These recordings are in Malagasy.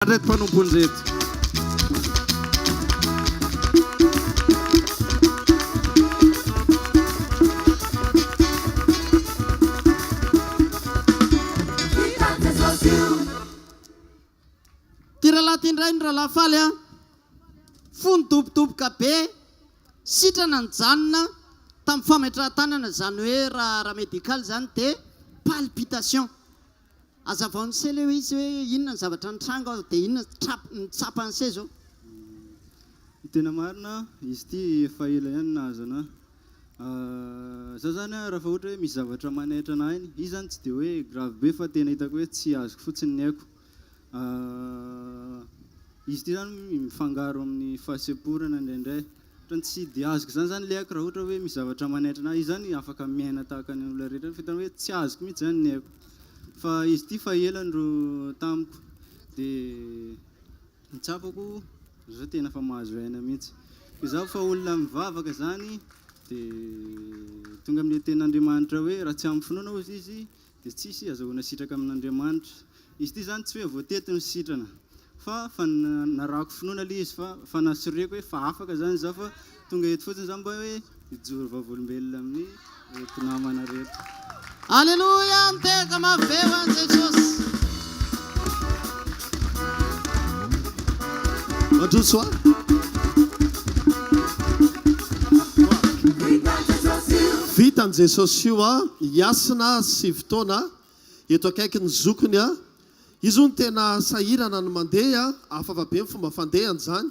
reto mpanompony reto. Tiralahatindray ny rahalahy faly a fony dobodoboka be sitrana ny janona tamin'ny fametrahan-tanana zany hoe raha médical zany de palpitation azavaony se le izy hoe inona ny zavatra nitranga dia inona ny tsapany se zao. Tena marina izy ity efa ela ihany nazana za zany raha fa ohatra hoe misy zavatra manaitra anahy iny izy zany tsy dia hoe grave be fa tena hitako hoe tsy azoko fotsiny ny haiko. Izy ity zany mifangaro amin'ny fahasemporana indraindray ohatrany tsy dia azoko zany le haiko raha ohatra hoe misy zavatra manaitra anahy izy zany afaka miaina tahaka ny olona rehetra fa hitany hoe tsy azoko mihitsy zany ny haiko. Fa izy ity fa elany ro tamiko dia nitsapako zao tena fa mahazo aina mihitsy. Izaho fa olona mivavaka zany dia tonga amin'ny ten'Andriamanitra hoe raha tsy amin'ny finoana ozy izy dia tsisy azahoana sitraka amin'Andriamanitra. Izy ity zany tsy hoe voatety ny sitrana fa narahako finoana le izy fa nasoreko hoe fa afaka zany zaho fa tonga eto fotsiny zany mba hoe hijoro vavolombelona amin'ny mpinamana rehetra. Alleluia, nteka maveo an Jesosy. Mandroso vita an Jesosy io a hiasina 7 taona eto akaiky ny zokony a izy ny tena sahirana ny mandeha afava be ny fomba fandehany zany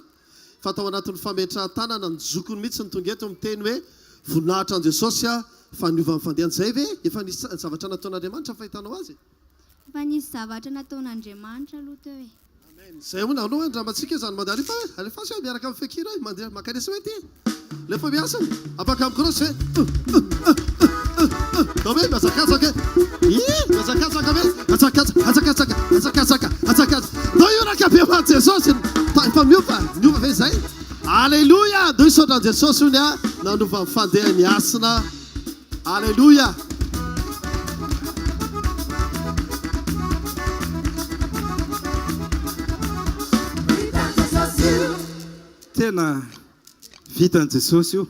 fa tao anatin'ny fametrahan-tanana ny zokony mihitsy ny tonga eto miteny hoe voninahitra an Jesosy a fa niova ny fandehany zay ve efa nisy zavatra nataon'Andriamanitra fahitanao azy? Efa nisy zavatra nataon'Andriamanitra aloha teo e. Zay moa nao andramantsika zany mandeha alefa alefa hoe miaraka amin'ny fekira mandeha makanesa hoe ty lefa miasa apaka amin'ny korosy hoe hoe miazakazaka miazakazaka hoe azakazaka no io raka be hoan'i Jesosy fa miova ve zay. Alleluia, do isaotran Jesosy ony a nanova ny fandehany asina. Alleluia. Tena vitan Jesosy io.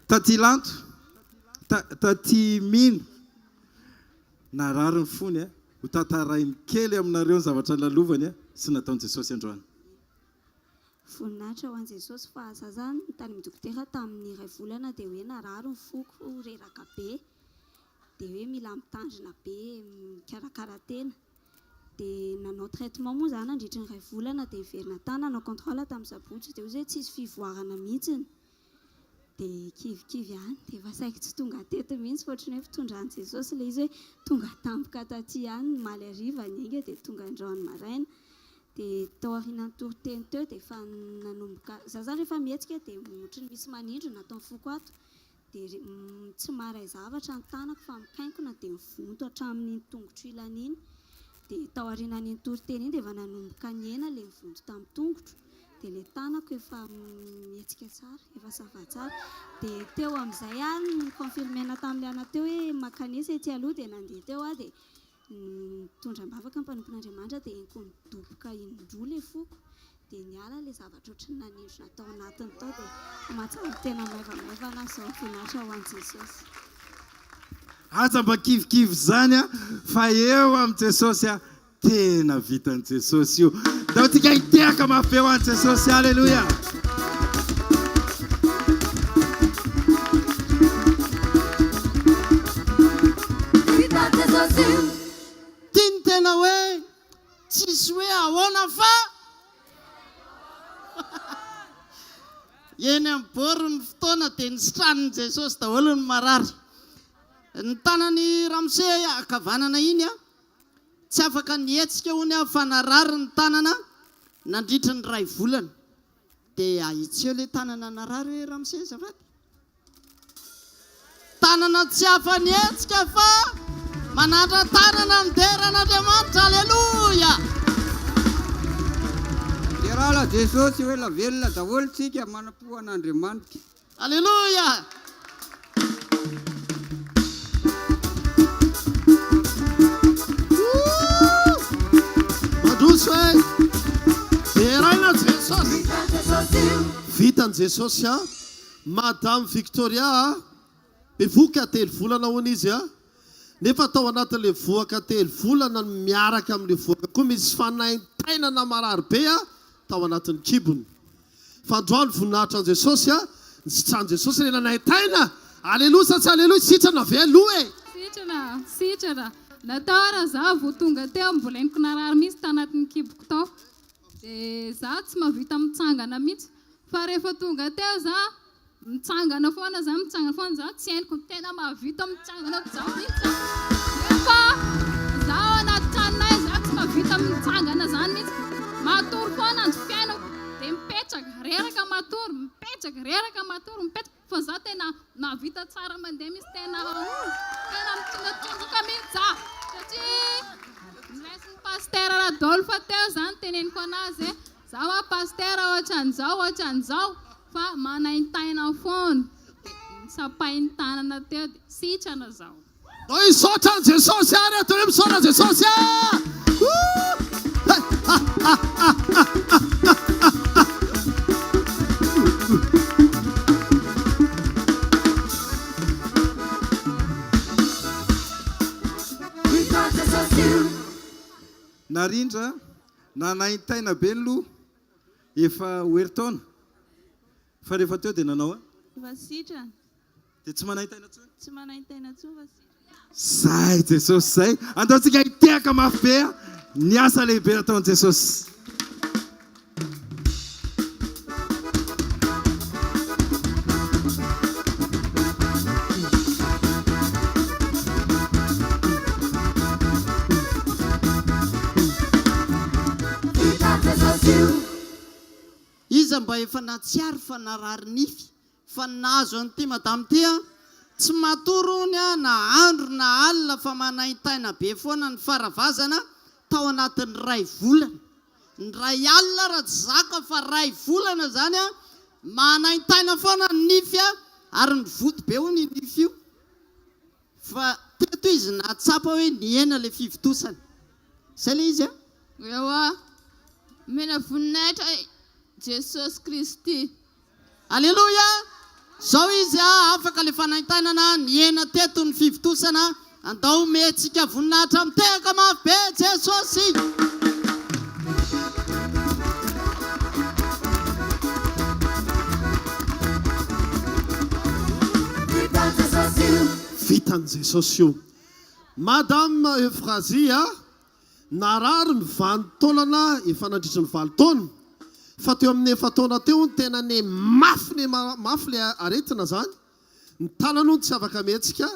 Taty lanto taty mino narary ny fony a ho tatarainy kely aminareo ny zavatra lalovany a sy nataon Jesosy androany. Voninahitra ho an Jesosy fa za zany tany midokotera tamin'ny iray volana dia hoe narary ny foko reraka be dia hoe mila mitandrina be mikarakara tena dia nanao traitement moa zany nandritra ny iray volana dia heverina tany nanao contrôle tamin'ny sabotsy dia hoe tsy misy fivoarana mihitsiny dia kivykivy ihany dia efa saika tsy tonga teto mihitsy ohatrany hoe fitondran'i Jesosy le izy hoe tonga tampoka taty ihany maly hariva ny inga dia tonga androany maraina. Dia tao aorian'ny toriteny teo dia efa nanomboka za zany rehefa mihetsika dia ohatrany misy manindro natao ny foko ato dia tsy maray zavatra ny tanako fa mikaikona dia mivonto hatramin'ny tongotro ilany iny dia tao aorian'ny toriteny iny dia efa nanomboka ny ena le mivonto tamin'ny tongotro dia le tanako efa mihetsika tsara efa sava tsara dia teo amin'izay any confirmena tamin'le ana teo hoe makanesa ety aloha dia nandeha teo a dia tondram-bavaka ny mpanompon'Andriamanitra dia eniko nidoboka indroa le foko dia niala le zavatra ohatrany nanindro natao anatiny tao dia mahatsara tena maivamaivana zao voninahitra ho an'i Jesosy. Aza mba kivikivy zany a fa eo amin'i Jesosy a tena vitan'i Jesosy io. Dao tika hitehaka mafeo an'i Jesosy. Alleluia. Tena hoe tsisy hoe ahoana fa eny amin'ny borony fotoana dia nisitranin'i Jesosy daholo ny marary. Ny tanany Ramose akavanana iny a tsy afaka nihetsika hony a fa narary ny tanana nandritry ny ray volana dia ahitseo le tanana narary hoe Ramose zafady tanana tsy afa nihetsika fa manatra tanana nideran'Andriamanitra. Alleluia. Lerala Jesosy hoe la velona daholo tsika manapo an'Andriamanitra. Alleluia. Madroso Taraina Jesosy. Vitan Jesosy a Madame Victoria bevoka 3 volana hoana izy a. Nefa tao anatin'le voaka 3 volana miaraka amin'le voaka koa misy fanaintainana marary be a tao anatin'ny kibony. Fa androany voninahitra an Jesosy a nisitrahan Jesosy le nanaintaina. Aleloia sa tsy aleloia sitrana ve aloha e. Sitrana natao raha za vao tonga teo mbola eniko narary misy tanatin'ny kiboko tao dia za tsy mahavita mitsangana mihitsy fa rehefa tonga teo za mitsangana foana za tsy hainiko tena mahavita mitsangana za mihitsy nefa za ao anaty tranonay za tsy mahavita mitsangana zany mihitsy matory foana andro fiainako dia mipetraka reraka matory fa za tena nahavita tsara mandeha misy tena mitondratondroka mihitsy za satria niraisin'ny pastera Radolfa teo zany teneniko anazy za hoa pastera ohatran'izao fa manaintaina foana sapainy tanana teo dia sitrana zao. Noi misaotra an Jesosy ary atao hoe misaotra Jesosy a. Narindra nanaintaina be ny loha efa oeritaona fa rehefa teo dia nanao Efa sitrana. dia tsy manaintaina tsony. Tsy manaintaina tsony fa sitrana. Zay Jesosy zay andaontsika hitehaka mafy be ny asa lehibe nataon'i Jesosy. Iza mba efa natsiary fa narary nify fa nazo an'ity madamo ty a tsy matorony a na andro na alina fa manaintaina be foana ny faravazana tao anatin'ny ray volana. Ny ray alina raha tsy zaka fa ray volana zany a manaintaina foana ny nify a ary ny voty be ho ny nify io fa teto izy natsapa hoe niena le fivitosana zay le izy a. Ewa mena voninahitra Jesosy Kristy. Alleluia. Zao izy a afaka le fanaintainana niena teto ny fivitosana andao metsika voninahitra mitehaka mafy be Jesosy. Vitan Jesosy io. Madame Eufrazia narary ny 20 taonana efa nandritry ny 20 taona fa teo amin'ny 9 taona teo ny tena ne mafy le aretina zany ny tanano tsy afaka metsika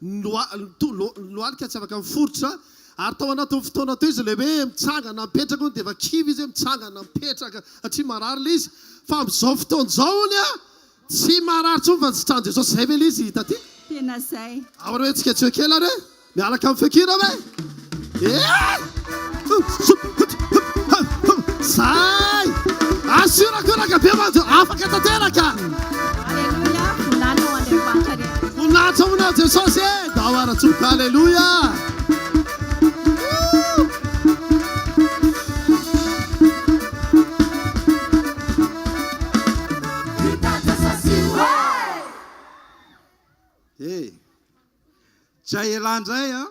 loalika tsy afaka miforotra ary tao anatin'ny fotoana teo izy le hoe mitsangana mipetraka dia efa kivy izy mitsangana mipetraka satria marary le izy fa amin'izao fotoana izao ny a tsy marary tsony fa nisitrahan Jesosy zay ve le izy hita ty Tena zay. ao hoe tsika tsy kely ary miaraka amin'ny fekira ve zay asiorakoraka be manjo afaka tanteraka. Alleluia. Voninahitra ho Andriamanitra rehetra. Voninahitra hoana Jesosy e dao ara-tsoka. Alleluia. Dray elandray a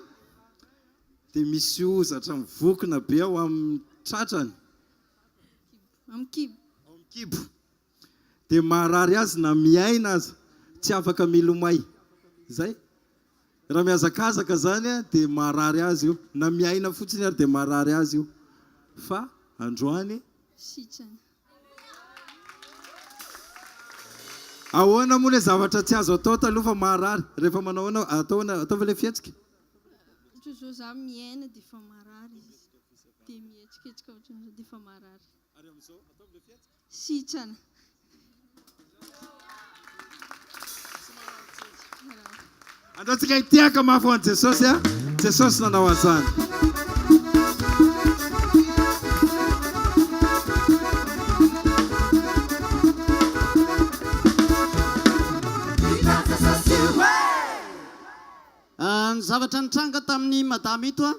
dia misy ozatra mivokona be ao amin'ny tratrany Amin'ny kibo. kibo dia marary azy na miaina azy tsy afaka milomay zay raha mihazakazaka zany a dia marary azy io na miaina fotsiny ary dia marary azy io fa androany Sitrana. ahoana moa le zavatra tsy azo atao taloha fa marary rehefa manao anao ataova le fihetsika Ohatr'izao za miaina dia efa marary izy. Dia mihetsiketsika ohatr'izao dia efa marary. Sitrana. andaontsika hitehaka mafy ho an'i Jesosy a Jesosy nanao an'izany. Ny zavatra nitranga tamin'ny madama ito a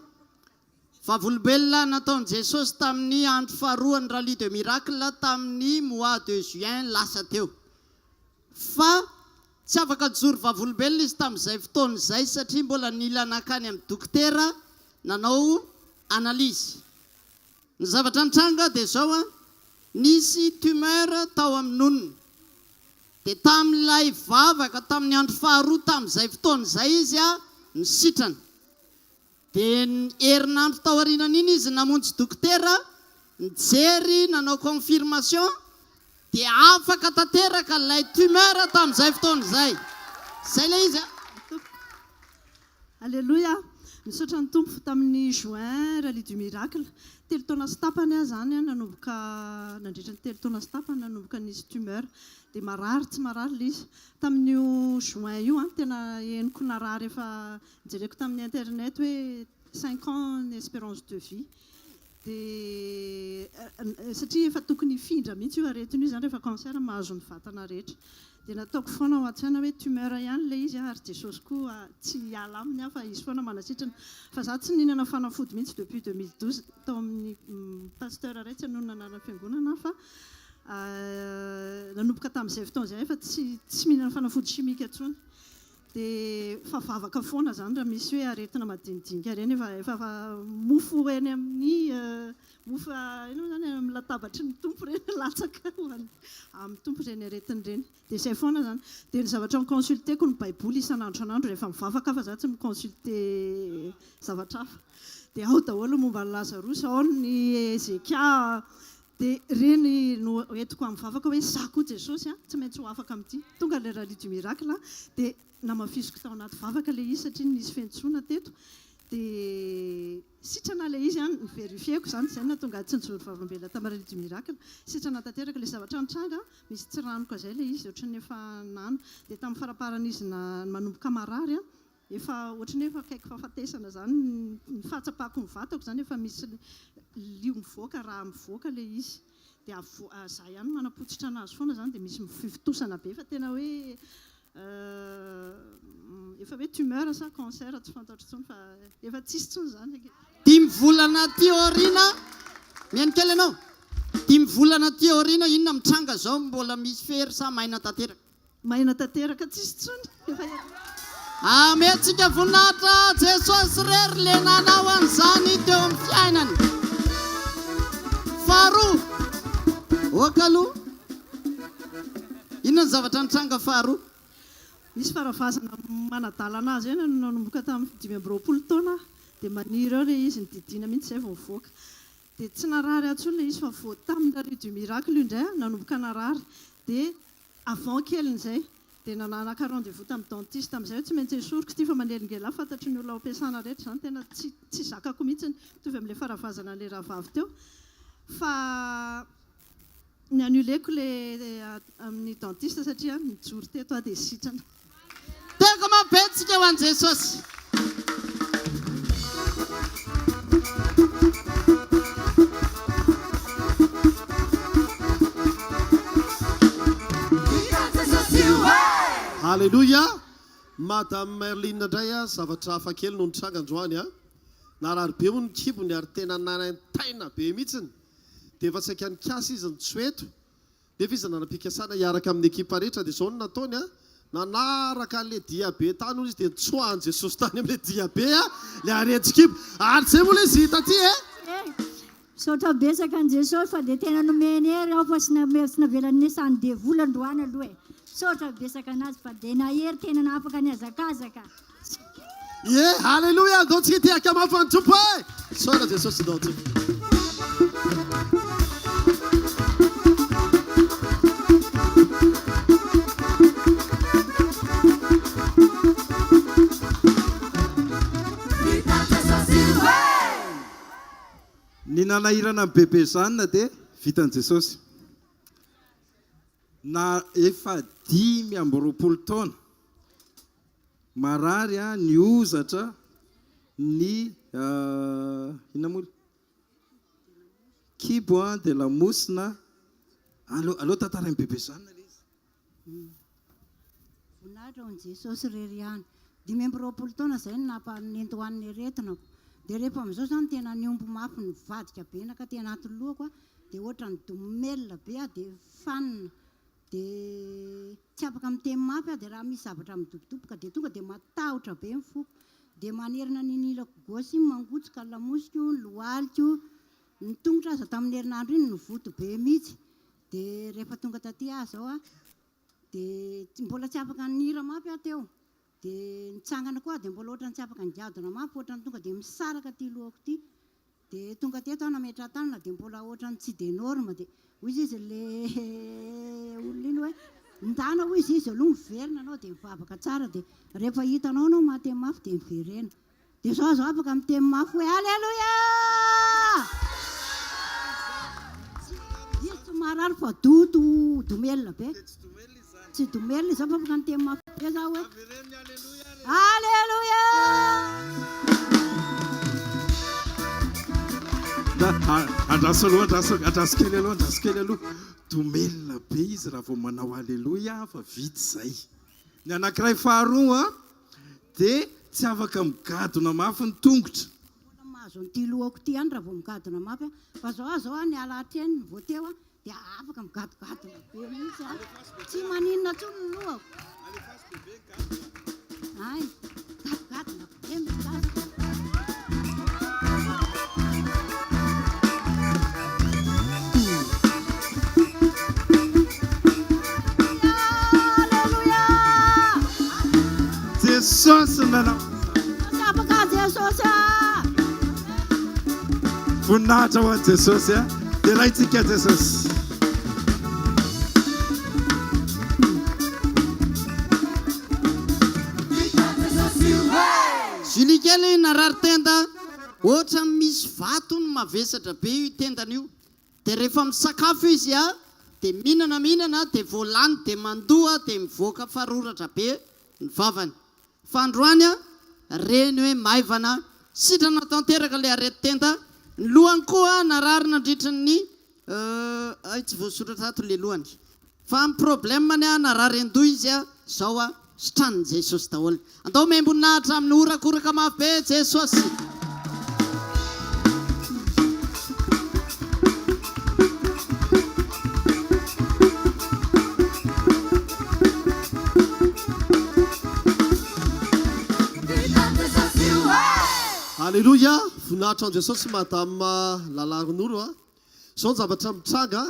Vavolombelona nataon'i Jesosy tamin'ny andro faharoany rallye de miracle tamin'ny mois de juin lasa teo. Fa tsy afaka joro vavolombelona izy tamin'izay fotoana izay satria mbola nila nakany amin'ny dokotera nanao analyse. Ny zavatra nitranga dia zao a, nisy tumeur tao amin'ny nonony. Dia tamin'ilay vavaka tamin'ny andro faharoa tamin'izay fotoana izay izy a nisitrana. Dia herinandro tao aorianan'iny izy namonjy dokotera, nijery, nanao confirmation, dia afaka tanteraka ilay tumeur tamin'izay fotoana izay. Izay ilay izy a. Alléluia. Nisaotra ny tompo tamin'ny juin rallye du miracle. 3 taona sy tapany aho zany nanomboka nandritra ny 3 taona sy tapany nanomboka nisy tumeur. Dia marary tsy marary ilay izy. Tamin'io juin io tena henoko narary efa jereko tamin'ny internet hoe 5 ans espérance de vie. Dia satria efa tokony hifindra mihitsy io aretin'io zany rehefa cancer mahazo ny vatana rehetra. Dia nataoko foana ho an-tsaina hoe tumeur ihany ilay izy ary Jesosy koa tsy hiala aminy fa izy foana manasitrana. Fa za tsy nihinana fanafody mihitsy depuis 2012 tao amin'ny pasteur raitsy anonana na fiangonana fa nanomboka tamin'izay fotoana izay fa tsy mihinana fanafody chimique intsony. Dia fa vavaka foana zany raha misy hoe aretina madinidinika ireny efa mofo eny amin'ny mofo ino zany amin'ny latabatry ny tompo ireny latsaka hoany amin'ny tompo ireny aretiny ireny. Dia izay foana zany. Dia ny zavatra miconsulteko ny baiboly isan'andro san'andro rehefa mivavaka fa za tsy miconsulte zavatra hafa. Dia ao daholo momba ny Lazarus, ao ny Ezekia. Dia reny no entiko amin'ny vavaka hoe za koa Jesosy tsy maintsy ho afaka amin'ity. Tonga ilay rallye du miracle dia namafisiko tao anaty vavaka ilay izy satria nisy fiantsoana teto. Dia sitrana ilay izy niverifieko zany izay nahatonga tsy nijoro vavolombelona tamin'ny rallye du miracle. Sitrana tanteraka ilay zavatra nitranga, misy tsiranoka izay ilay izy ohatran'ny efa nana. Dia tamin'ny faraparan'izy manomboka marary efa ohatran'ny efa akaiky fahafatesana zany ny fahatsapako ny vatako zany efa misy lio mivoaka raha mivoaka ilay izy. Dia za ihany manapotsitra anazy foana zany dia misy mifivitosana be fa tena hoe efa hoe tumeur sa cancer tsy fantatro intsony fa efa tsisy intsony zany. 5 volana teo mihanika ianao. 5 volana teo aoriana inona mitranga zao mbola misy fery sa maina tanteraka? Maina tanteraka tsisy intsony. Amentsika voninahitra Jesosy rery le nanao an'izany teo amin'ny fiainany. Faharoa, okaloha. Inona ny zavatra nitranga faharoa? Misy faravazana manadalana azy eny nanomboka tamin'ny 20 taona dia maniry eo ilay izy nididina mihitsy izay vao mivoaka. Dia tsy narary atsony ilay izy fa vao tamin'ny rallye du miracle io indray nanomboka narary. Dia avant keliny izay dia nananaka rendez-vous tamin'ny dentiste tamin'izay hoe tsy maintsy esoriko ity fa manelingela fantatry ny olona ao ampiasana rehetra zany tena tsy zakako mihitsy mitovy amin'ilay faravazana ilay rahavavy teo. Fa ny annuleko amin'ny dentiste satria nijoro teto dia sitrana. Teko mabetsika ho an'i Jesosy. Alléluia. Madame Merline indray zavatra hafa kely no nitranga androany narary be ho ny kibony ary tena nanantaina be mihitsiny. Dia efa saika ny kiasy izy ny tsoeto. Dia izy nanam-pikasana hiaraka amin'ny ekipa rehetra dia izao no nataony nanaraka an'ilay diabe tany hoy izy dia nitsoahany Jesosy tany amin'ilay diabe ilay aretin-kibo. Ary zay moa ilay izy hita aty Misaotra betsaka an' Jesosy fa dia tena nomeny hery aho fa tsy navelany sany devoly androany aloha Misaotra betsaka anazy fa dia nahery tena nafaka ny azakazaka. Alléluia. Andao tsika ty akamafy ny tompo Soara Jesosy dao tompo. Ny nanahirana bebe zanona dia vitan'i Jesosy. Na efa 5 taona marary ny ozatra ny ina moa kibo dia lamosina aloha tantarany bebe zanona ilay izy. Voninahitra ho an'i Jesosy rery ihany 5 taona izay no nampanentohan'ny aretinako dia rehefa amin'izao zany tena niombo mafy ny vadika benaka ty anatin'ny lohako dia ohatra ny domelina be dia fanina dia tsy afaka miteny mafy dia raha misy zavatra midobodoboka dia tonga dia matahotra be ny foko dia manerina ninilako gosy mangotsika ny lamosiko ny lohaliko ny tongotra aza tamin'ny herinandro iny ny voto be mihitsy dia rehefa tonga taty ahy zao dia mbola tsy afaka nira mafy aho teo dia nitsangana koa dia mbola ohatrany tsy afaka nigadona mafy ohatrany tonga dia misaraka ty lohako ty dia tonga teto aho nametra tanana dia mbola ohatrany tsy de norme dia hoy izy le olona iny hoe ndana hoy izy aloha miverina anao dia mivavaka tsara dia rehefa hitanao anao mahateny mafy dia miverena dia zao afaka miteny mafy hoe alleluia izy tsy marary fa domelina be tsy domelina izao fa afaka miteny mafy be za hoe alleluia andraso kely aloha domelina be izy raha vao manao alleloia fa vity zay ny anankiray faharoa dia tsy afaka migadona mafy ny tongotra mahazo nyty lohako ty any raha vao migadona mafy fa zao ny alahatreny ny voateo dia afaka migadogadona be mihitsy tsy maninona tsony ny lohako ay gadogadona be mikazaka Jesosy nanao afaka Jesosy voninahitra ho an'i Jesosy dia raintsika Jesosy zilikely narary tenda ohatra misy vato ny mavesatra be io tendana io dia rehefa misakafo izy dia mihinana dia voalany dia mandoa dia mivoaka faroratra be ny vavany fandroany reny hoe maivana sitrana tanteraka le arety tenda ny lohany koa narary nandritra ny tsy voasoratra ato le lohany fa ny problemany narary andoha izy zao sitranin' Jesosy daholo andao membonahitra amin'ny orakoraka mafy be Jesosy Alleluia, voninahitra an' Jesosy madama lalarin'olo zao ny zavatra mitranga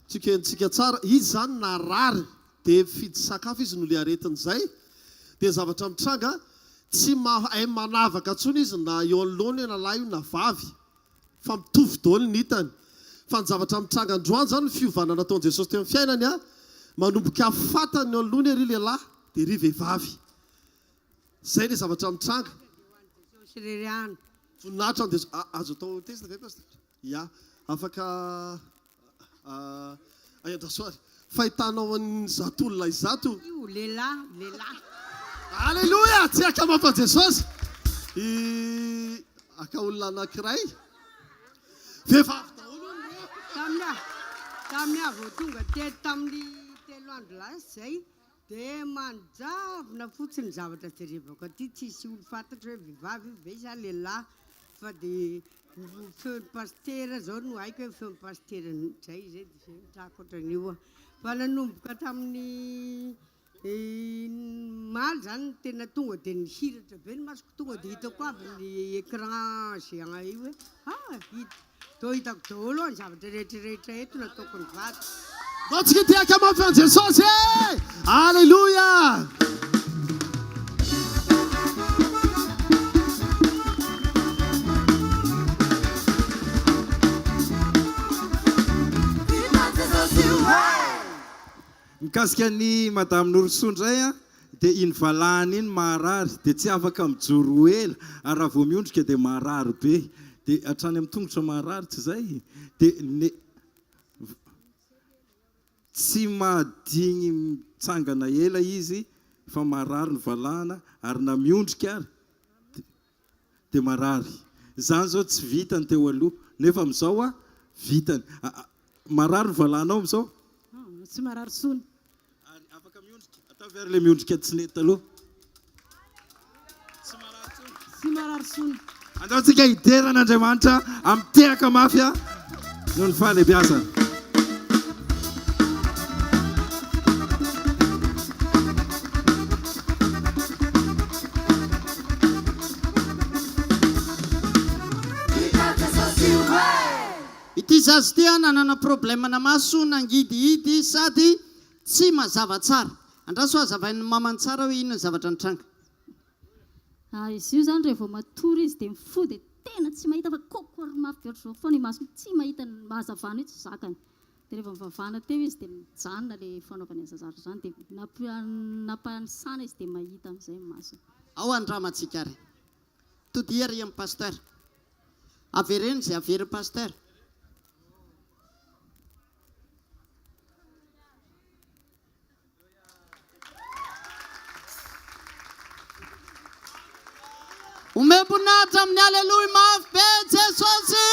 tsiketsika tsara izy zany narary dia fidy sakafo izy no le aretin'izay dia zavatra mitranga tsy mahay manavaka tsony izy na eo anoloana na lahy io na vavy fa mitovy daholo ny hitany fa ny zavatra mitranga androany zany ny fiovana nataon'i Jesosy teo amin'ny fiainany manomboka afatany eo anoloana ery lehilahy dia ry vehivavy zay le zavatra mitranga voninahitra an' Jesosy azo atao testa ve pastor ia afaka andrasoary fahitanao an'ny zatolona izato lehilahy alleluia tsy akamafy an' Jesosy aka olona anankiray vehivavy daholo tamin'ny avy tonga teto tamin'ny 3 andro lasa zay dia manjavona fotsiny zavatra jerevako aty tsisy olo fantatra hoe vehivavy ve sa lehilahy fa dia feon'ny pastera zao no haiko hoe feon'ny pastera zay zay dia trako ohatran'io fa nanomboka tamin'ny maly zany tena tonga dia nihiratra be ny masoko tonga dia hitako aby ny écran géant io hoe hita to hitako daholo ny zavatra rehetrarehetra eto nataoko ny vato Dotsika ty akamafy an' Jesosy alleluia mikasika ny madame Nourson ndray dia iny valahany iny maharary dia tsy afaka mijoro ela ary raha vao miondrika dia maharary be dia hatrany amin'ny tongotra maharary tsy zay dia tsy mahadigny mitsangana ela izy fa maharary ny valahana ary na miondrika ary dia marary zany zao tsy vitany teo aloha nefa amin'izao vitany marary ny valahanao amin'izao tsy marary sony afaka miondrika atao very le miondrika tsy nety aloha tsy marary sony andaontsika hideran'Andriamanitra amitehaka mafy noho ny fahalebiazana. ity zazy ty nanana problème na maso nangidihidy sady tsy mazava tsara andraso azavain'ny mamany tsara hoe inona zavatra nitranga. Izy io zany rehefa matory izy dia mifody tena tsy mahita fa kokory mafy be ohatr'izao foana maso tsy mahita mahazavana io tsy zakany dia rehefa mivavahana teo izy dia mijanona ilay fanaovany azazara zany dia nampanisana izy dia mahita amin'izay maso. Ao andramantsika ary todia ry amin'ny pasteur avereny izay avery pasteur. Umebunata amin'ny aleluia mafy be Jesosy.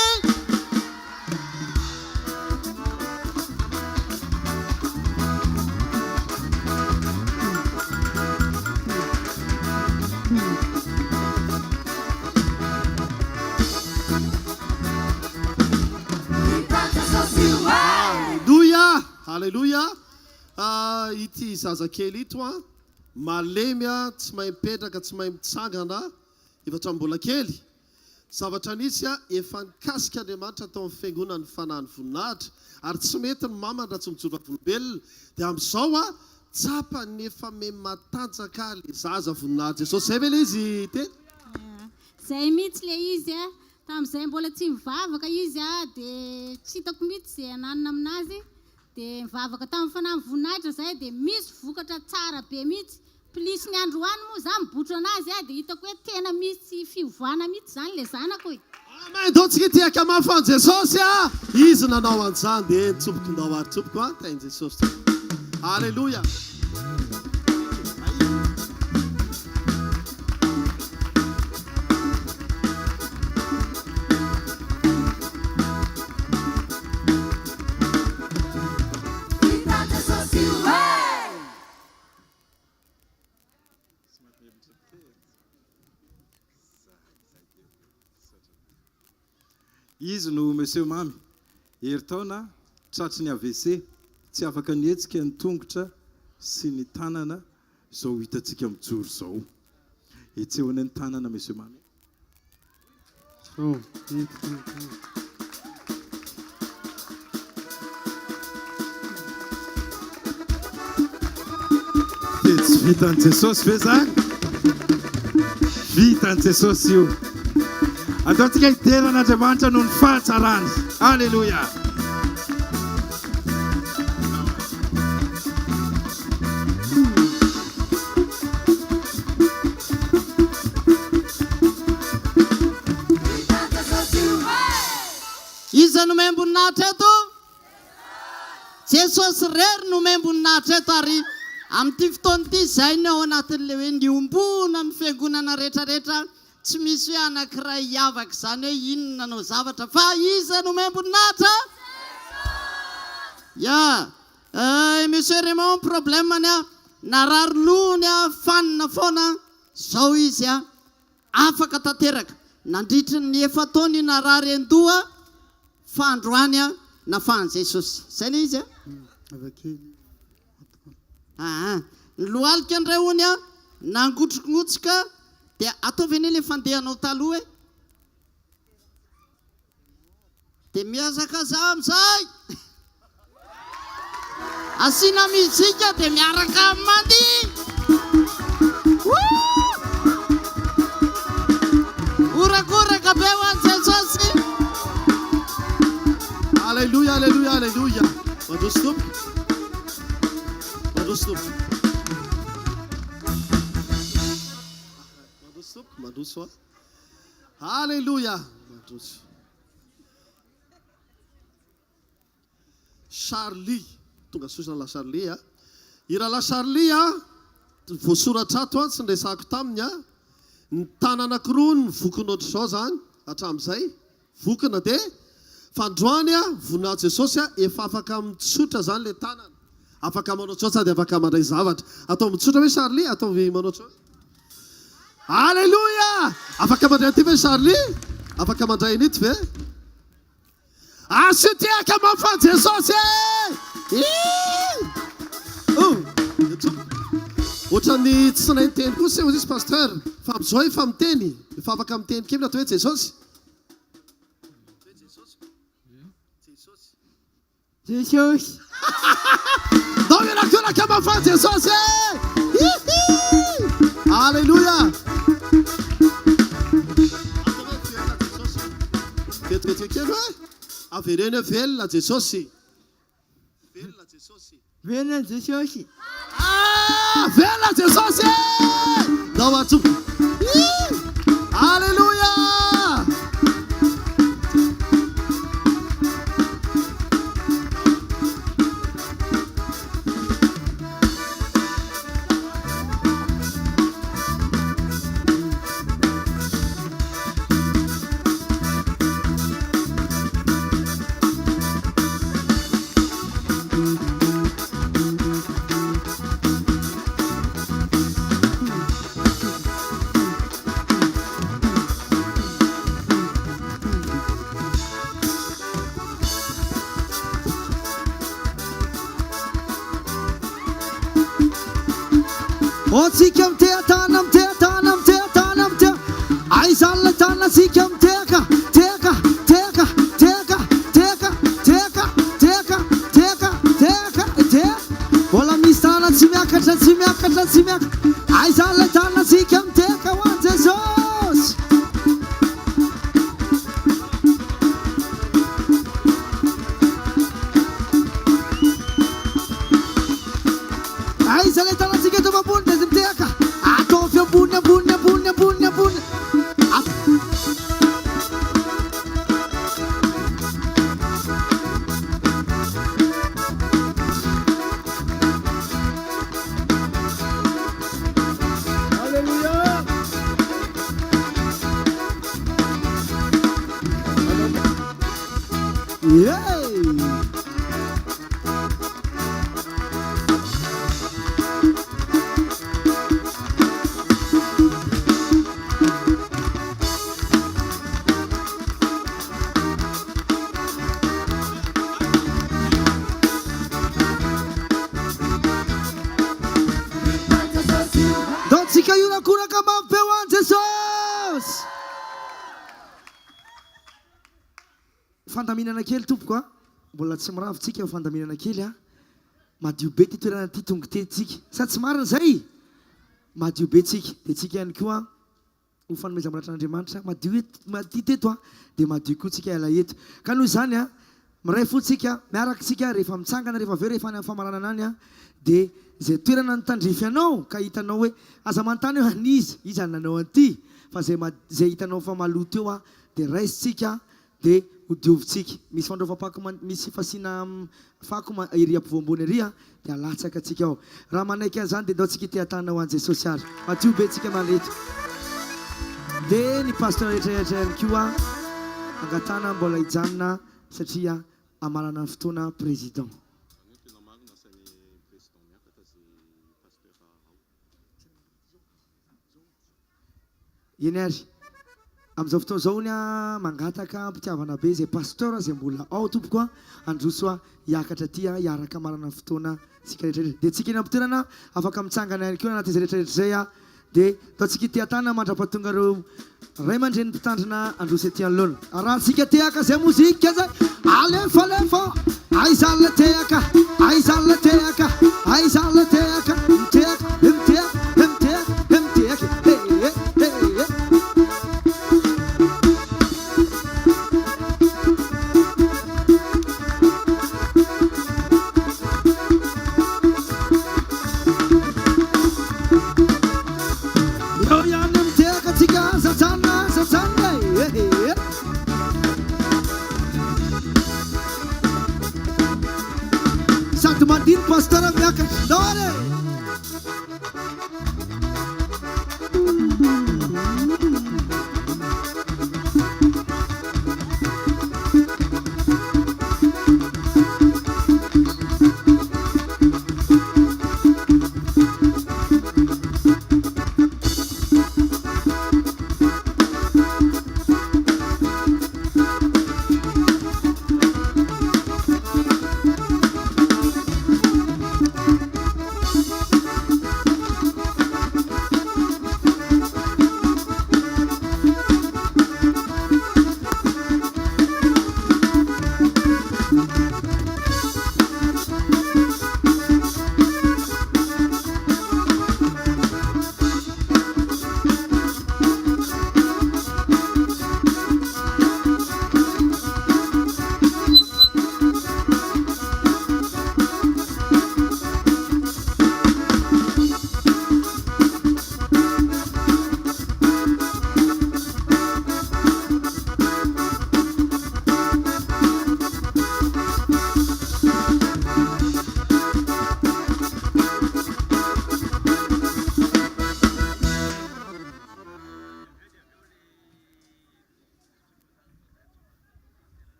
Halleluja. Ity zazakely ito malemy tsy mahay mipetraka tsy mahay mitsangana efatra mbola kely zavatra nisy efa nikasika Andriamanitra tao amin'ny fiangonana ny fanahin'ny voninahitra ary tsy mety ny mama raha tsy mijoro volobelona dia amin'izao tsapany efa me matanjaka le zaza voninahitra Jesosy zay ve le izy teny zay mihitsy le izy tamin'izay mbola tsy mivavaka izy dia tsy hitako mihitsy izay ananina aminazy dia mivavaka tamin'ny fanahin'ny voninahitra zay dia misy vokatra tsara be mihitsy. Plus ny androany moa za mibotra anazy dia hitako hoe tena misy fiovana mihitsy zany le zanako. Amen. Dontsika tiaka mafan Jesosy izy nanao an'izany dia nitsobokinao ary tsopoko tainy Jesosy. Halleluja. Izy no monsieur mamy heritaona tratry ny AVC tsy afaka nietsika ny tongotra sy ny tanana izao hitantsika mijoro izao etsehony ny tanana monsieur mamy. Tsy vitan'i Jesosy ve zany? Vitan'i Jesosy io. Andaontsika hideran'Andriamanitra noho ny fahatsarany. Alleluia. Iza no membonahitra eto? Jesosy rery no membonahitra eto ary amin'ity fotoana ity izay ny ao anatin'ilay hoe niombona ny fiangonana rehetrarehetra tsy misy hoe anankiray hiavaka izany hoe inona no zavatra fa iza no membonahitra? Ya monsieur Raymond problème-ny narary lohany fanina foana zao izy afaka tanteraka nandritry ny efa taony narary andoha fa androany nafahan Jesosy zay le izy ny lohalika andray hony nangotroknotsika dia ataovy anie le fandehanao taloha dia miazaka za amin'izay asina mizika dia miaraka mandihy orakoraka be ho an'i Jesosy. Alleluja, alleluja, alleluja. Mandroso tompoko. Mandroso tompoko. Mandroso tompoko, mandroso Alleluja. Mandroso. Charlie. Tonga sosina la Charlie ira la Charlie voasoratra ato tsy nresako taminy ny tanana anankiroa ny vokiny ohatr'izao zany hatramin'izay vokina dia fandroany voninahitra Jesosy efa afaka mitsotra zany le tanana afaka manao tsotra dia afaka mandray zavatra atao mitsotra hoe Charlie ataovy manao tsotra Alléluia. Afaka mandray ty ve Charlie? Afaka mandray nity ve? Asitiaka mafan Jesosy. Ohatrany tsy sanay miteny kosa hozy izy pasteur. Fa amizao efa miteny. Efa afaka miteny kely atao hoe Jesosy. Jesosy. Dao miarakolaka mafan Jesosy. Alléluia. Ketriketrika kely hoe avereny velona Jesosy. Velona Jesosy. Velona Jesosy. Velona Jesosy. Dao atsopo. Alléluia. Otsika mtetana mtetana mtetana mtetana aizalla tana sika mteka teka teka teka teka teka teka teka teka teka wala misana tsimiakatra tsimiakatra tsimiakatra aizalla tana sika mteka wa Jesus aizalla tana sika to mabunda mteka atofia buna buna buna buna buna fandaminana kely tompoko a mbola tsy miravintsika fandaminana kely a madio be ty toerana ty tonga tentsika sa tsy marina zay madio be tsika dia tsika ihany koa ho fanomezam-bolatry n'Andriamanitra madio madio teto a dia madio koa tsika ela eto ka noho izany a miray fotsika miaraka tsika rehefa mitsangana rehefa aveo rehefa any amin'ny famaranana any a dia zay toerana nitandrify anao ka hitanao hoe aza manontany hoe anizy izy any nanao an'ity fa zay hitanao fa maloto eo a dia raisitsika dia hodiovitsika misy fandraofam-pako misy fasina fako ery ampovoambony ery a dia alatsaka atsika ao raha manaiky an'izany dia daontsika iteatanao an Jesosy ary madio be tsika maleto dia ny pasteur rehetrarehetra ihany koa angatana mbola hijanona satria amalana ny fotoana président eny ary amin'izao fotoana izao ny a mangataka mpitiavana be zay pasteur zay mbola ao tompoko a androso a hiakatra aty a hiaraka amalana fotoana tsika rehetrarehetra dia tsika eny ampitonana afaka mitsangana ihany koa anaty zay rehetrarehetra zay a dia ataontsika iteatana mandrapatonga reo ray aman-dreny mpitandrina androso aty anoloana arahantsika tehaka zay mozika zay alefa alefa aizalla tehaka aizalla tehaka aizalla tehaka mitehaka mitehaka mitehaka mitehaka Satu mandin pastor miaka dore.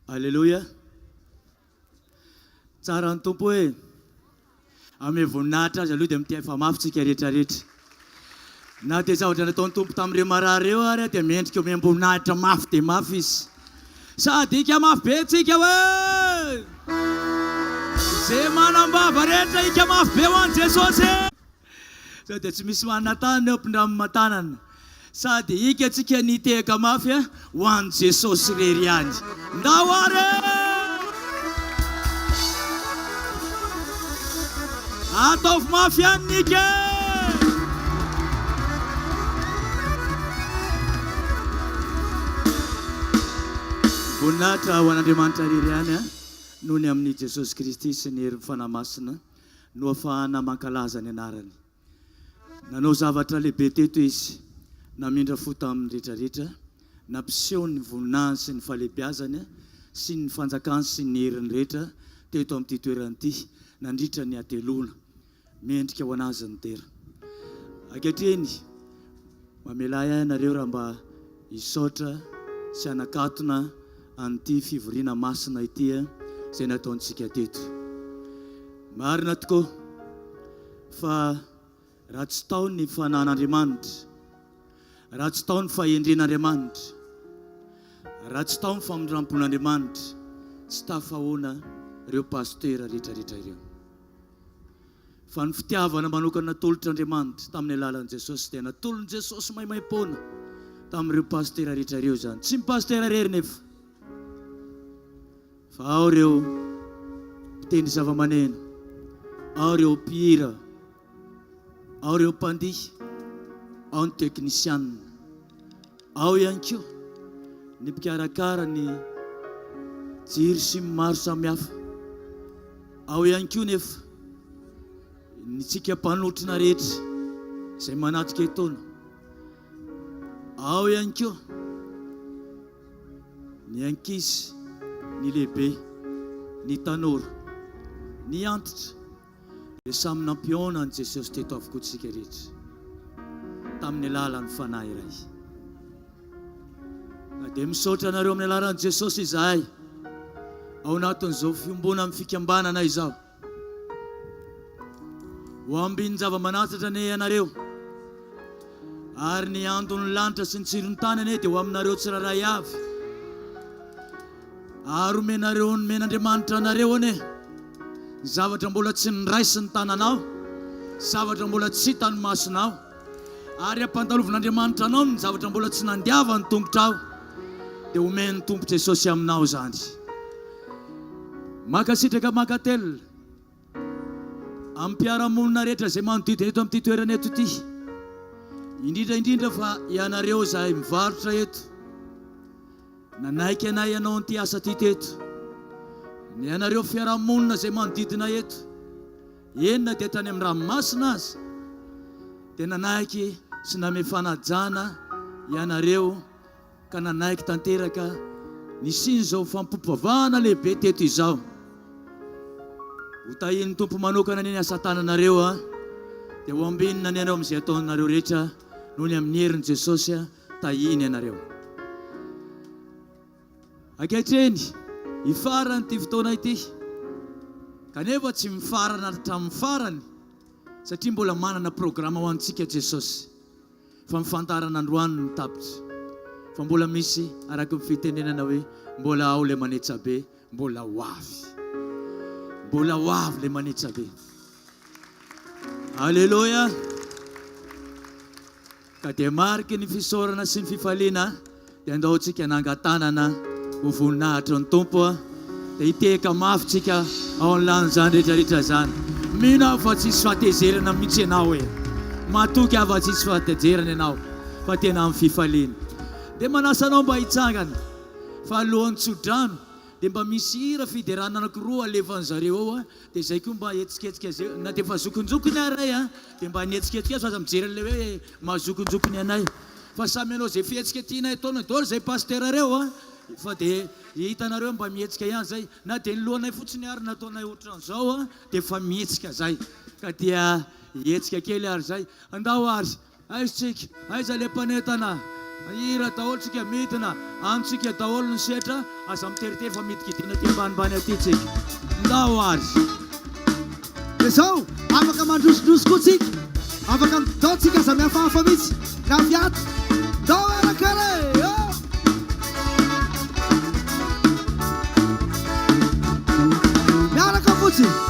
Alleluia. Tsara ny tompo hoe ame voninahitra azy aloha dia mitay fa mafitsika rehetrarehetra. Na dia zavatra nataon'ny tompo tamin'ireo marary reo ary dia miendrika miamboninahitra mafy dia mafy izy. Sady ika mafy be tsika hoe zay manambava rehetra ika mafy be ho an'i Jesosy. Sao dia tsy misy manatany eo mpindramy matanana. Sady ika tsika nitehaka mafy ho an'i Jesosy rery any. Ndao ary ataovy mafy anynika. Voninahitra ho an'Andriamanitra rery any noho ny amin'ny Jesosy Kristy sy ny hery mifanamasina no ahafahana mankalaza ny anarany. Nanao zavatra lehibe teto izy, namindra fo tamin'ny rehetrarehetra, nampiseho ny voninahiny sy ny fahalehibiazany sy ny fanjakany sy ny heriny rehetra teto amin'ity toerana ity, nandritra ny atelona, mendrika ho anazy ny tera. Ankehitriny mamelay ahy nareo raha mba hisaotra sy hanakatona an'ity fivoriana masina ity izay nataontsika teto. Marina tokoa fa raha tsy tao ny fanahin'Andriamanitra, raha tsy tao ny fahendren'Andriamanitra, raha tsy tao ny famindrampon'Andriamanitra, tsy tafahoana ireo pastera rehetrarehetra ireo. Fa ny fitiavana manokana natolotr'Andriamanitra tamin'ny alalan'i Jesosy dia natolon'i Jesosy maimaim-poana tamin'ireo pastera rehetra ireo zany. Tsy mipastera rery nefa, fa ao ireo mpitendry zava-maneno, ao ireo mpihira, ao ireo mpandihy, ao ny teknisianina, ao ihany koa ny mpikarakara ny jiro sy maro samihafa, ao ihany koa nefa ny tsika mpanotrina rehetra izay manatrika etoana, ao ihany koa ny ankizy, ny lehibe, ny tanora, ny antitra, dia samy nampiona an'i Jesosy teto avokoa tsika rehetra tamin'ny alalan'ny fanahy iray. Na dia misaotra anareo amin'ny alalan'i Jesosy izahay ao anatin'izao Fiombonan fikambanana izao. Ho ambin'ny zava-manatatra ne anareo, ary ny andon'ny lanitra sy ny tsiron'ny tany ane dia ho aminareo tsiraray avy. Ary omenareo ny men'Andriamanitra anareo ane ny zavatra mbola tsy niraisy ny tananao, zavatra mbola tsy hita ny masonao, ary ampandalovon'Andriamanitra anao ny zavatra mbola tsy nandiava ny tombotrao, dia omen'ny tompo Jesosy aminao zany. Makasitraka makatelona amin'ny mpiara-monina rehetra izay manodidina eto amin'ity toerana eto ity, indrindra fa ianareo izay mivarotra eto, nanaiky anay ianao n'ity asa ty teto, ny anareo fiara-monina izay manodidina eto, enina dia tany amin'ny ranomasina azy, dia nanaiky sy name fanajana ianareo ka nanaiky tanteraka nisiny izao fampopavahana lehibe teto izao. Ho tahin'ny tompo manokana ny asa tananareo dia ho ambinina ny anao amin'izay ataonareo rehetra noho ny amin'ny herin'i Jesosy tahiny ianareo. Ankehitriny hifarany ity fotoana ity, kanefa tsy mifarana hatramin'ny farany satria mbola manana programa ho antsika Jesosy, fa mifantarana androany ny tapitra, fa mbola misy araka ny fitenenana hoe mbola ao le manetsa be, mbola ho avy, mbola ho avy le manetsa be. Alleluia. Ka dia mariky ny fisaorana sy ny fifaliana dia andaontsika nangatanana ho voninahitra ny tompo, dia hitehaka mafy tsika ao an'ilany zany rehetrarehetra zany. Mino aho fa tsisy fahatezerana mihitsy ianao hoe matoky aho fa tsisy fahatezerana ianao, fa tena amin'ny fifaliana. Dia manasa anao mba hitsangana fa alohan'ny tsodrano dia mba misy hira fiderana anankiroa alefan'ny zareo ao, dia izay koa mba etsiketsika zay, na dia fa zokonjokony aray dia mba nietsiketsika fa aza mijery an'ilay hoe mahazokonjokony anay, fa samy anao zay fietsiketiana etaona daholo zay pastera reo fa dia hitanareo mba mietsika ihany zay, na dia ny lohanay fotsiny ary nataonay ohatran'izao dia fa mietsika zay, ka dia hietsika kely ary zay. Andao ary, aiza tsika, aiza le mpanentana, ira daholo tsika midina antsika daholo ny setra aza miteritery fa midikidina ty ambanimbany aty tsika ndao ary dia zao afaka mandrosindroso koa tsika afaka midao tsika aza mihafahafa mihitsy na viato dao arakare miaraka fotsy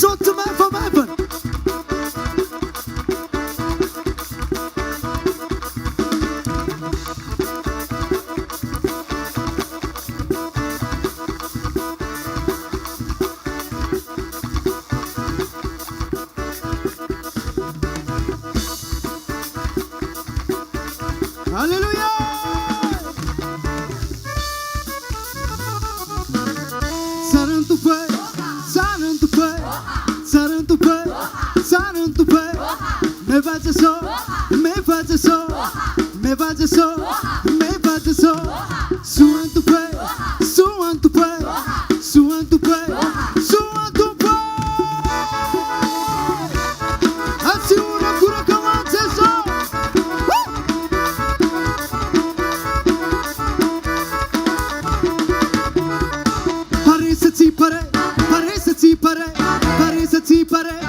Solta mapa. Hallelujah! Pare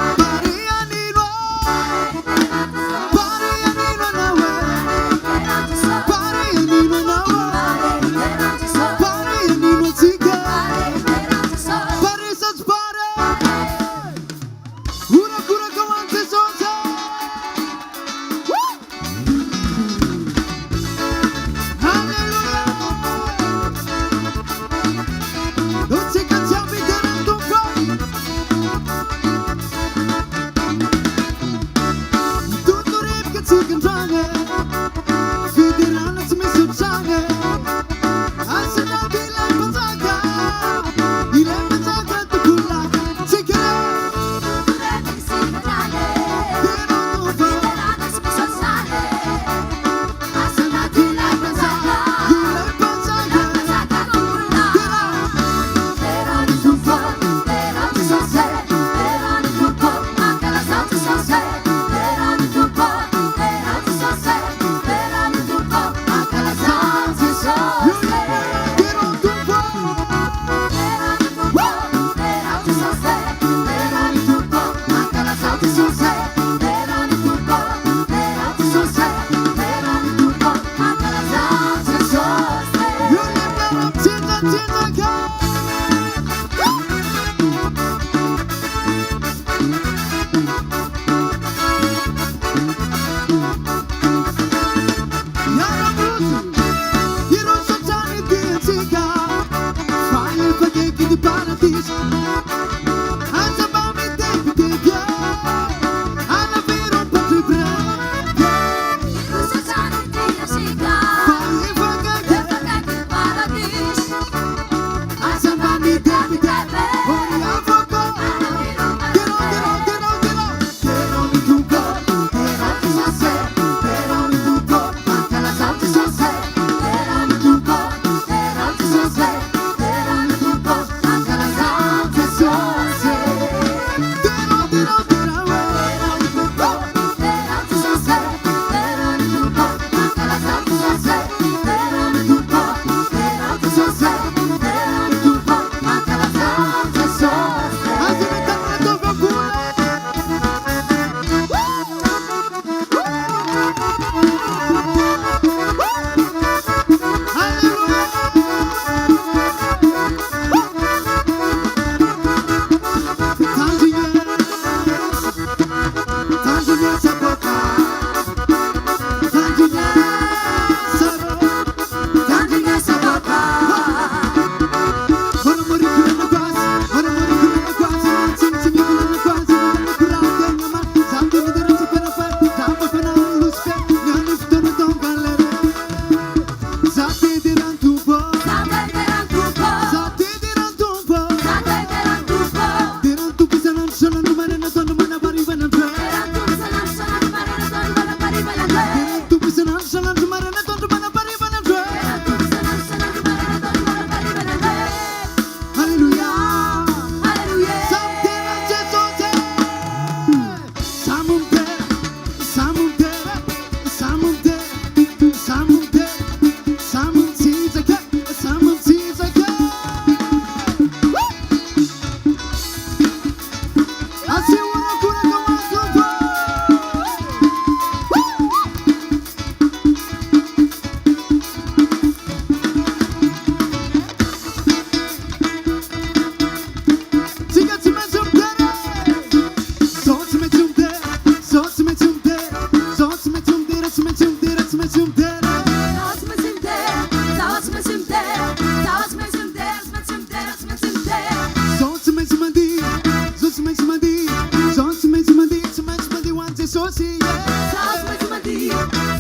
jesosy Zaho tsy maintsy mandihy,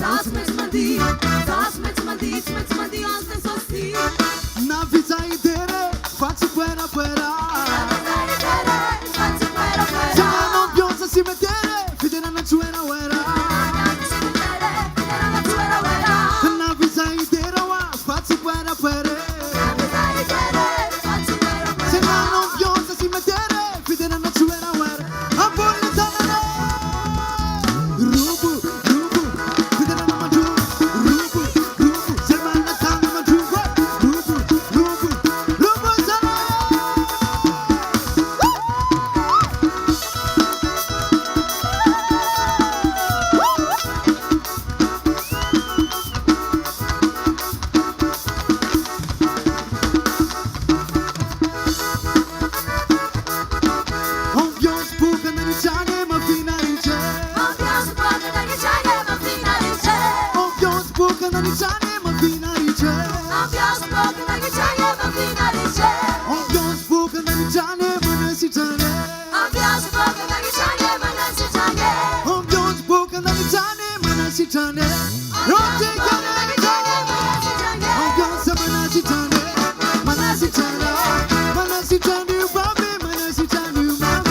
zaho tsy maintsy mandihy, zaho tsy maintsy mandihy, tsy maintsy mandihy azy jesosy. na vizaitere fa tsy puerapuera se non piensa si mettere fiderana tsuera uera na vizaitere wa fa tsy puerapuera se non piensa si mettere fiderana tsuera uera ambolle tanana rubu rubu fiderana mangiu rubu rubu se manna tanga mangiu rubu rubu rubu sana ambiance buca nell'iciane ma fina in c'è ambiance buca nell'iciane ma fina in c'è ambiance buca nell'iciane ma fina in c'è ambiance buca nell'iciane ma fina in c'è ambiance buca nell'iciane ma non si c'è ambiance buca nell'iciane ma non si c'è ambiance buca nell'iciane ma non si c'è non ti chiede ambiance ma non si c'è ma non si c'è ma non si c'è di baby ma non si c'è di baby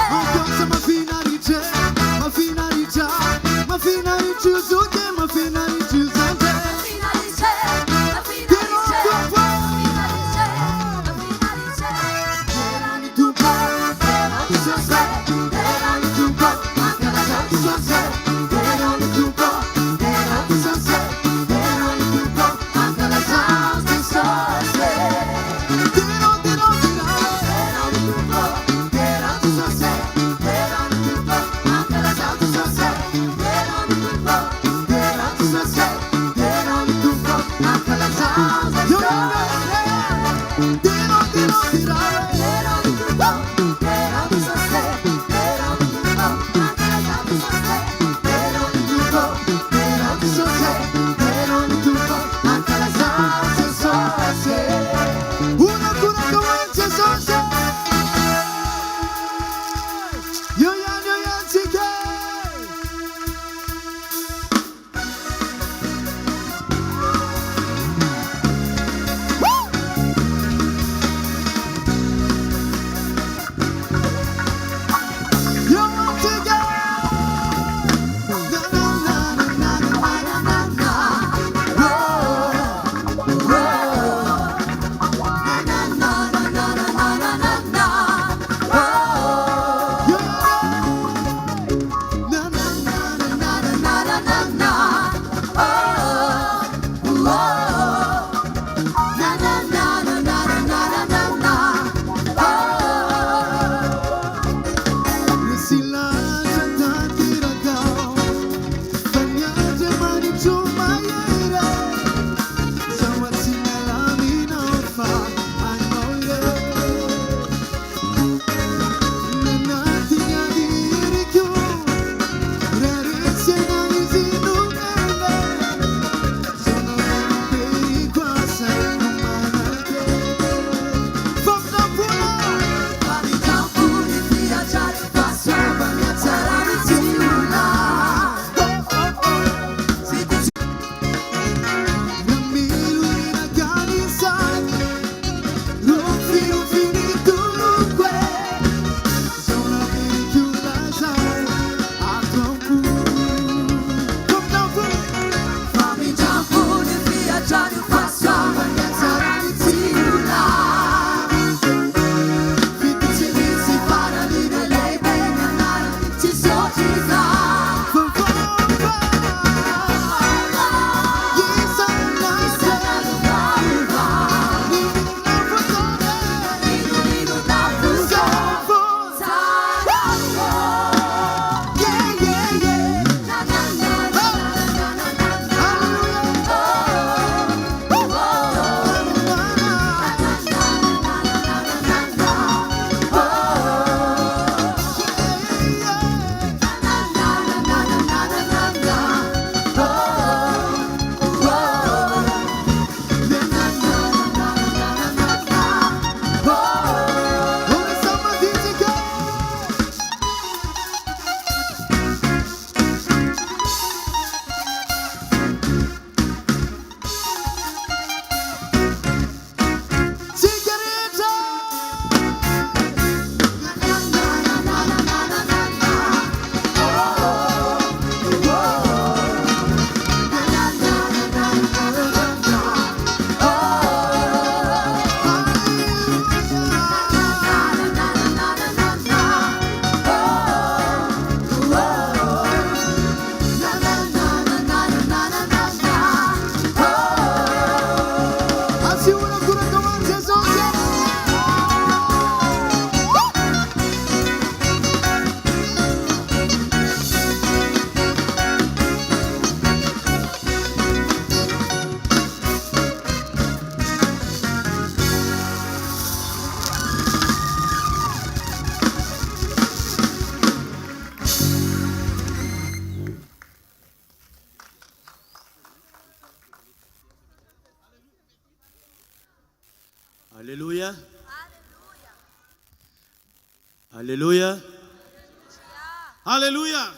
ambiance ma fina in c'è ma fina in c'è ma fina in c'è zucche ma fina in c'è zante tu pa, Alléluia. Alléluia.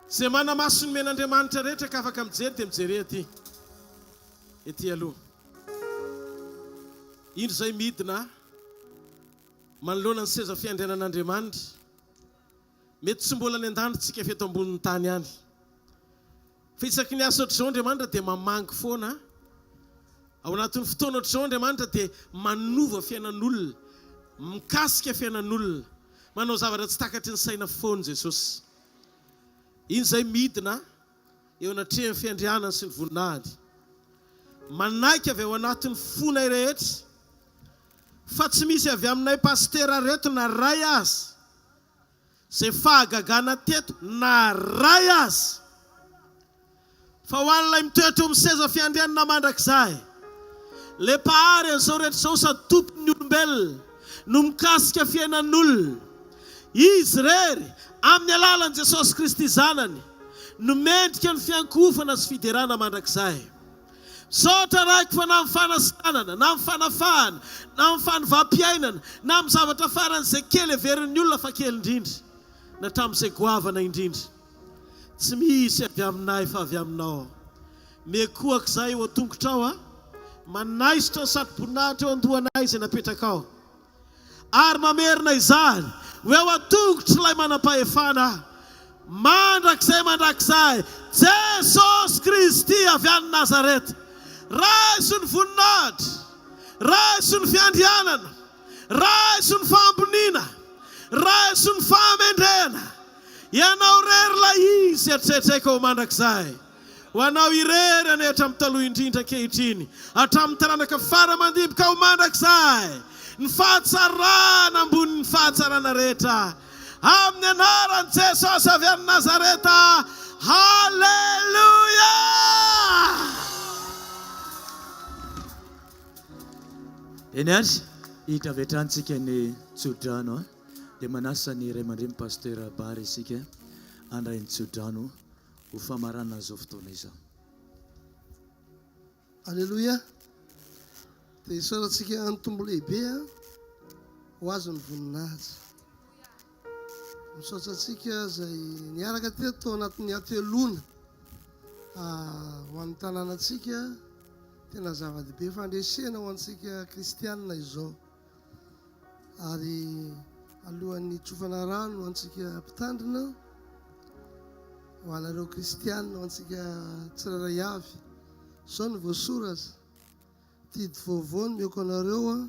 Zay manamasony men'Andriamanitra rehetra ka afaka mijery dia mijery ety. Ety aloha. Indro zay midina manoloana ny seza fiandrianan'Andriamanitra. Mety tsy mbola ny an-danitsika feto ambonin'ny tany ihany. Fa isaky ny asa ohatr'izao Andriamanitra dia mamangy foana. Ao anatin'ny fotoana ohatr'izao Andriamanitra dia manova fiainan'olona, mikasika fiainan'olona, manao zavatra tsy takatry ny saina foana Jesosy. Iny zay midina eo anatrehan'ny fiandrianana sy ny voninahity. Manaiky avy ao anatin'ny fonay rehetra. Fa tsy misy avy aminay pastera reto na ray azy. Zay fahagagana teto na ray azy. Fa ho an'ilay mitoetra amin'ny seza fiandrianana mandrakizay. Le pahary an'izao rehetra izao sady tompon'ny olombelona no mikasika fiainan'olona. Izy rery amin'ny alalan'i Jesosy Kristy zanany no mendrika ny fiankofana sy fiderana mandrakizay. Saotra raiky fa na amin'ny fanasanana, na amin'ny fanafahana, na amin'ny fanovam-piainana, na amin'ny zavatra faran'izay kely heverin'ny olona fa kely indrindra, na tamin'izay goavana indrindra. Tsy misy avy aminay fa avy aminao. Mekoaka izay eo an-tongotra ao, manaisitra ny satroboninahitra eo andohanay izay napetraka ao. Ary mamerina izany hoe ao an-tongotra ilay manam-pahefana mandrakizay mandrakizay Jesosy Kristy avy any Nazareta. Raiso ny voninahitra, raiso ny fiandrianana, raiso ny famboniana, raiso ny famendrena. Ianao rery la izy eritreretreka ho mandrakizay. Ho anao irery anetra amin'ny taloha indrindra ankehitriny, hatramin'ny taranaka fara mandimboka ho mandrakizay. Ny fahatsarana ambonin'ny fahatsarana rehetra. Amin'ny anaran'i Jesosy avy any Nazareta. Halleluja! Eny ary hiditra avy hatranintsika ny tsodrano dia manasa ny ray aman-dreny pasteur Bary isika andray ny tsodrano ho famarana izao fotoana izao. Alléluia. Dia isaorantsika ny tombo lehibe ho azo ny voninahitra. Misaotra antsika izay niaraka teto anatin'ny atelona ho an'ny tanànantsika. Tena zava-dehibe fandresena ho antsika kristianina izao. Ary alohan'ny tsofana rano ho antsika mpitandrina, ho anareo kristianina ho antsika tsirairay avy. Izao ny voasoratra. Tidy voavoany mioko anareo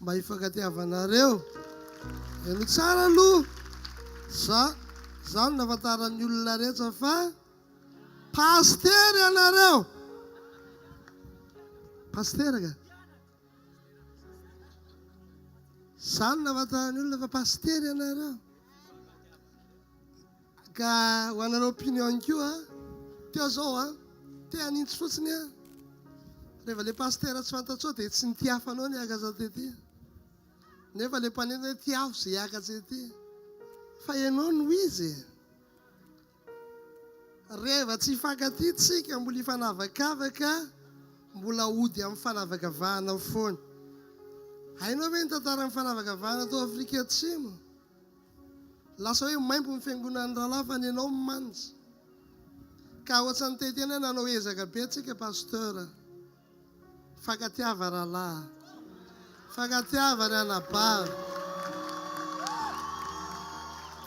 mba hifankatiavanareo. Eno tsara aloha. Zany nafantaran'ny olona rehetra fa pastery anareo. Pastery ka. Zany nafantaran'ny olona fa pastery anareo. Ka ho anareo opinion koa teo zao te hanintsy fotsiny rehefa le pastera tsy fantatrao dia tsy nitiafanao ny hiaka zao tety. Nefa le mpanena hoe tiafo izay hiaka tety. Fa ianao no izy. Rehefa tsy hifankatia tsika mbola hifanavakavaka, mbola ody amin'ny fanavakavahana foana. Hainao hoe ny tantaran'ny fanavakavahana tao Afrika Atsimo. Lasa hoe maimbo ny fiangonan'ny rahalahy fa ny ianao manitra. Ka ohatrany tetena nanao ezaka be tsika pasteur. Fankatiava rahalahy. Fankatiava ry anabavy.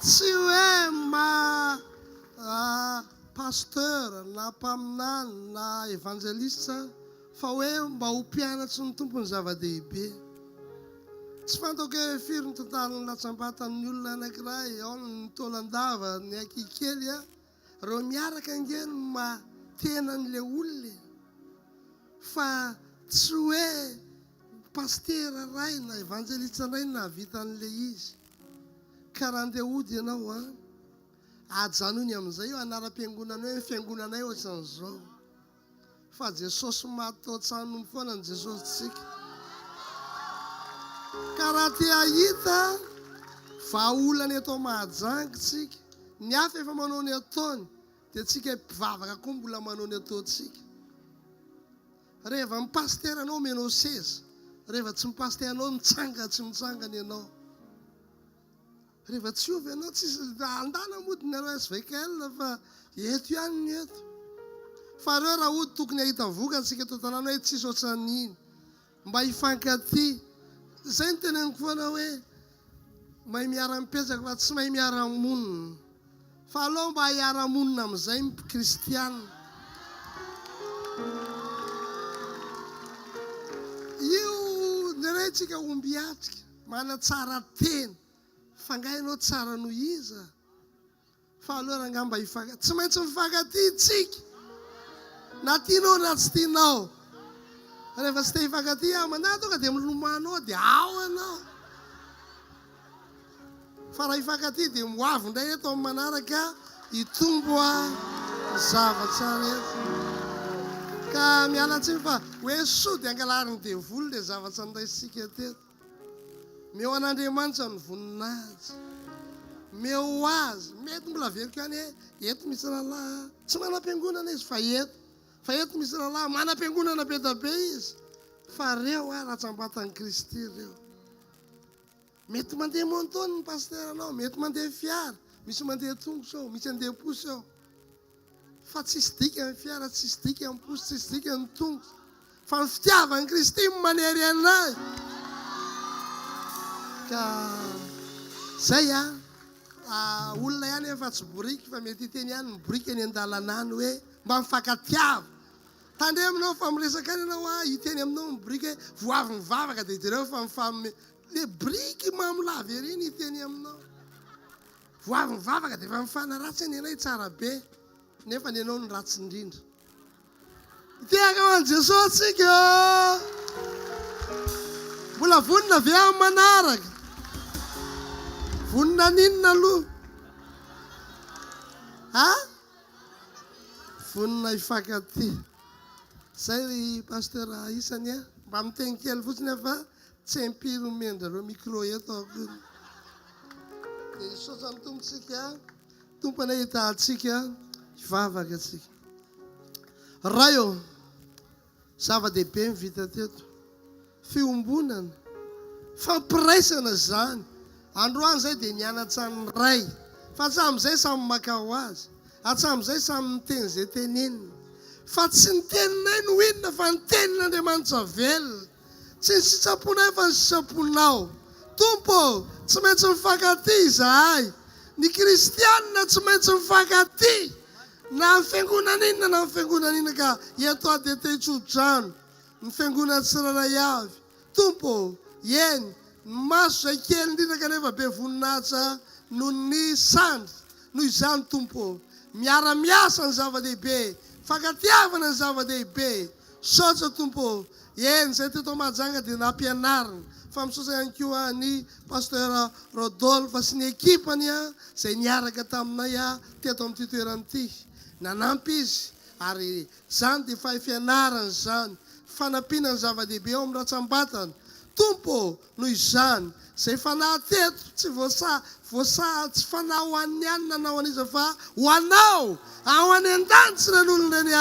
Tsy hoe pasteur na mpaminany na evangeliste fa hoe mba ho mpianatry ny tompony zava-dehibe. Tsy fantako hoe firy ny tantarany latsambatan'ny olona anankiray, ao ny tolandava, ny akikely reo miaraka angeny tena n'le olona. Fa tsy hoe pastera ray na evangeliste ray na vitan'le izy. Karaha andeha ody ianao ajanony amin'izay io anaram-piangonana hoe fiangonanay ohatran'izao. Fa Jesosy maty tao an-tranony foana ny Jesosy tsika. Karaha te ahita vahaolana eto Mahajanga tsika. Ny hafa efa manao ny ataony dia tsika mpivavaka koa mbola manao ny ataontsika. Rehefa mipastera anao menao seza, rehefa tsy mipastera anao mitsanga tsy mitsangana ianao. rehefa tsy ovy ianao tsisy andana modinareo hvkl fa eto ihany ny eto fa reo raha ody tokony ahita voka antsika eto tanàna hoe tsisy ohatran'iny mba hifankaty zay ny teneniko foana hoe mahay miara-mipetraka fa tsy mahay miara-monina fa aloha mba hiara-monina amin'izay kristianina io nyretsika omby atrika mana tsara tena fangainao tsara noho iza fa aloha raha ngamba hifankaty tsy maintsy mifankaty tsika na tianao na tsy tianao rehefa tsy te hifankaty amanà tonga dia milomanao dia ao anao fa raha hifankaty dia moavy indray eto amin'ny manaraka hitombo zavatsara eto ka miala tsiny fa hoe soa dia angalariny devoly dia zavatra andaisika teto meo an'Andriamanitra ny voninazy meo azy mety mbola veriko ihany hoe eto misy lalahy tsy manam-piangonana izy fa eto misy lalahy manam-piangonana be da be izy fa reo ratsambatan'i Kristy reo mety mandeha montony ny paster anao mety mandeha fiara misy mandeha tongotra ao misy andeha posy ao fa tsisy dika amin'ny fiara tsisy dika amin'ny posy tsisy dika amin'ny tongotra fa ny fitiavan'i Kristy manery anazy ka zay olona ihany efa tsy boriky fa mety hiteny ihany ny boriky any an-dalana any hoe mba mifankatiava tandreminao fa miresaka any ianao hiteny aminao ny boriky hoe voavy mivavaka dia jereo fa mifamme le briky mamolavy ery ny hiteny aminao voavy mivavaka dia efa mifanaratsy any anay tsara be nefa ny anao ny ratsy indrindra iteaka ho an'i Jesosy tsika mbola vonina avy amin'ny manaraka vonina ninona aloha vonina hifankaty zay paster isany mba miteny kely fotsiny fa tsy empiry mendrareo micro eto akory dia isotra ny tompontsika tompona hitantsika hivavaka atsika raha eo zava-dehibe mivita teto fiombonana fampiraisana zany androany zay dia nianatra ny ray fa hatram'izay samy makao azy hatram'izay samy miteny zay tenenina fa tsy ny teninay no inona fa ny tenin'Andriamanitra velona tsy ny sitraponay fa ny sitraponao tompo tsy maintsy mifankaty izahay ny kristianina tsy maintsy mifankaty na ny fiangonana inona na ny fiangonana inona ka eto a dia te-hitsodrano ny fiangonana tsirairay avy tompo eny ny maso zay kely indrindra kanefa be voninahitra noho ny sandry noho izany tompo miara-miasa ny zava-dehibe fankatiavana ny zava-dehibe sotra tompo eny zay teto Mahajanga dia nampianarina fa misosa ihany koa ny paster Rodolphe sy ny ekipany zay niaraka taminay teto amin'ity toeranyity nanampy izy ary zany dia fahifianarana zany fanampiana ny zava-dehibe ao amin'ny ratsambatana tompo noho izany zay fanahy teto tsy tsy fanahy ho an'ny ihany nanao an'iza fa ho anao ao any an-danitsy ren'olonireny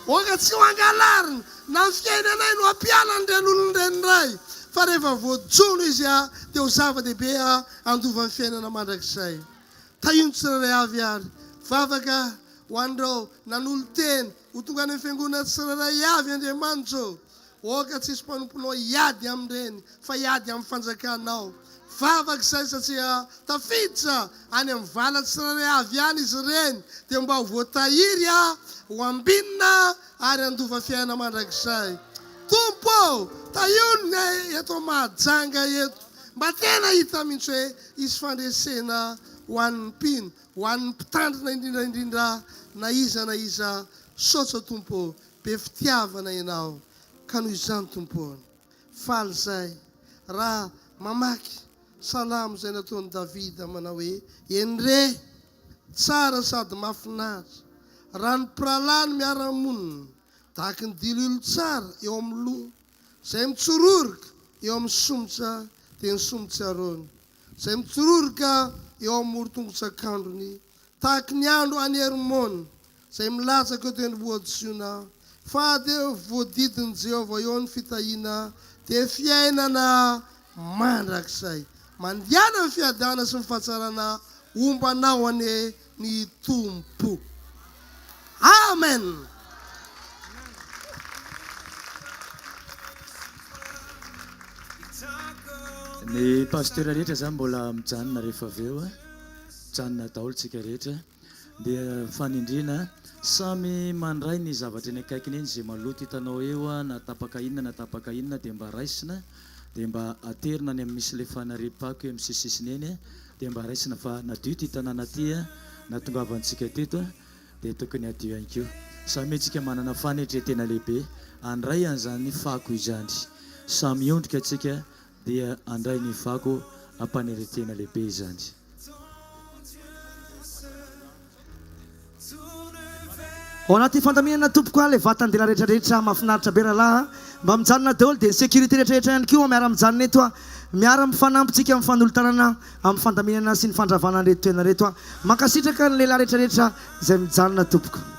oka tsy ho angalarina na ny fiainanay no ampialany ren'olonireny ray fa rehefa voajono izy dia ho zava-dehibe andovan'ny fiainana mandrakizay tahino tsirairay avy ary vavaka ho an'ireo nanolo teny ho tonga any fiangonana tsirairay avy Andriamanitra oka tsisy mpanomponao hiady amin'ireny fa hiady amin'ny fanjakanao vavaka izay satria tafiditra any amin'ny vala tsirairay avy any izy ireny dia mba ho voatahiry ho ambinina ary andova fiainana mandrakizay tompo tahionina eto Mahajanga eto mba tena hita mihitsy hoe isy fandresena ho an'ny mpino ho an'ny mpitandrina indrindraindrindra na iza sotra tompo be fitiavana ianao ka noho izany tompo faly zay raha mamaky salamo zay nataon'i Davida manao hoe enre tsara sady mahafinaritra raha ny mpiralany miara-monina tahaka ny dililo tsara eo amin'ny loha zay mitsororoka eo amin'ny somotra dia ny somotra arony zay mitsororoka eo amin'ny morotongotsakandrony tahaka ny andro any Hermona zay milatsaka eo teny voaditsiona fa dia voadidin'i Jehovah eo ny fitahiana dia fiainana mandrakizay mandiana ny fiadana sy ny fahatsarana ombanao ane ny tompo. Amen. Ny pasteur rehetra zany mbola mijanona rehefa avy eo mijanona daholo tsika rehetra dia fanindrina samy mandray ny zavatra ny akaikiny eny zay maloto hitanao eo na tapaka inona dia mba raisina dia mba aterina ny amin'ny misy le fanarepako eo amin'ny sisisiny eny dia mba raisina fa nadio ty tanàna ty na tongavantsika teto dia tokony adio ihany koa. Samy antsika manana fanitra tena lehibe andray an'izany fako izany. Samy ondrika atsika dia andray ny fako ampaneretena lehibe izany. Ao anaty fandaminana tompoko a le vatandela rehetrarehetra mahafinaritra be rahalahy mba mijanona daholo dia ny sécurité rehetrarehetra ihany koa miara mijanona eto a miara mifanampitsika amin'ny fanolotanana amin'ny fandaminana sy ny fandravana reto toerana reto a mankasitraka ny lehilahy rehetrarehetra izay mijanona tompoko.